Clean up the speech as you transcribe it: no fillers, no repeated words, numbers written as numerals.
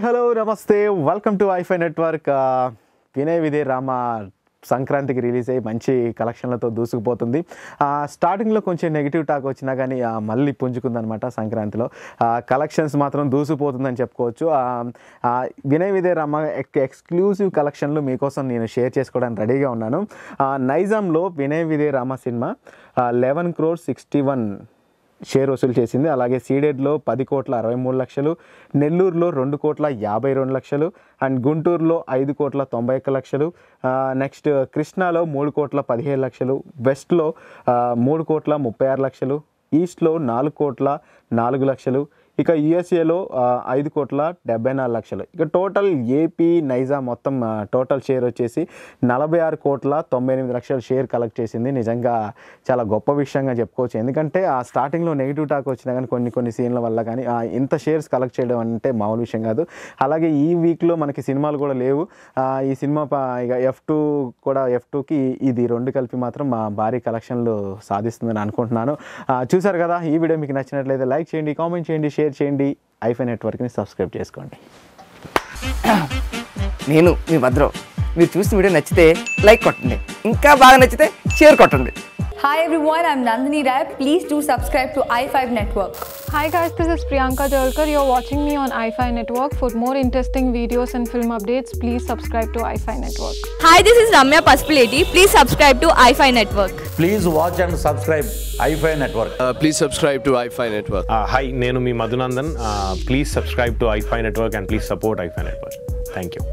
Hello నమస్తే welcome to iFy network. Vinay Vidhe Rama సంక్రాంతికి release అయ్యి మంచి కలెక్షన్లతో దూసుకుపోతుంది. స్టార్టింగ్లో కొంచెం నెగిటివ్ టాక్ వచ్చినా కానీ మళ్ళీ పుంజుకుందనమాట. సంక్రాంతిలో కలెక్షన్స్ మాత్రం దూసుకుపోతుందని చెప్పుకోవచ్చు. వినయ్ విదే రామ ఎక్స్క్లూజివ్ కలెక్షన్లు మీకోసం నేను షేర్ చేసుకోవడానికి రెడీగా ఉన్నాను. నైజాంలో వినయ్ విదే రామ సినిమా 11,61 షేర్ వసూలు చేసింది. అలాగే సీడెడ్లో 10,63,00,000, నెల్లూరులో 2,52,00,000 అండ్ గుంటూరులో 5,91,00,000, నెక్స్ట్ కృష్ణాలో 3,17,00,000, వెస్ట్లో 3,36,00,000, ఈస్ట్లో 4,04,00,000, ఇక యూఎస్ఏలో 5,74,00,000. ఇక టోటల్ ఏపీ నైజా మొత్తం టోటల్ షేర్ వచ్చేసి 46,98,00,000 షేర్ కలెక్ట్ చేసింది. నిజంగా చాలా గొప్ప విషయంగా చెప్పుకోవచ్చు. ఎందుకంటే ఆ స్టార్టింగ్లో నెగిటివ్ టాక్ వచ్చినా కానీ కొన్ని సీన్ల వల్ల కానీ ఇంత షేర్స్ కలెక్ట్ చేయడం అంటే మామూలు విషయం కాదు. అలాగే ఈ వీక్లో మనకి సినిమాలు కూడా లేవు. ఈ సినిమా ఇక F2కి ఇది రెండు కలిపి మాత్రం భారీ కలెక్షన్లు సాధిస్తుందని అనుకుంటున్నాను. చూసారు కదా, ఈ వీడియో మీకు నచ్చినట్లయితే లైక్ చేయండి, కామెంట్ చేయండి, షేర్ చేయండి, ఐఫై నెట్వర్క్ని సబ్స్క్రైబ్ చేసుకోండి. నేను మీ భద్రం. మీరు చూసిన వీడియో నచ్చితే లైక్ కొట్టండి, ఇంకా బాగా నచ్చితే షేర్ కొట్టండి. Hi everyone, I'm Nandini Rai. Please do subscribe to i5 Network. Hi guys, this is Priyanka Jalkar. You're watching me on iFi Network. For more interesting videos and film updates, please subscribe to iFi Network. Hi, this is Ramya Paspaleti. Please subscribe to iFi Network. Please watch and subscribe iFi Network. Please subscribe to iFi Network. Hi, nenu mi Madhunandan. Please subscribe to iFi Network and please support iFi Network. Thank you.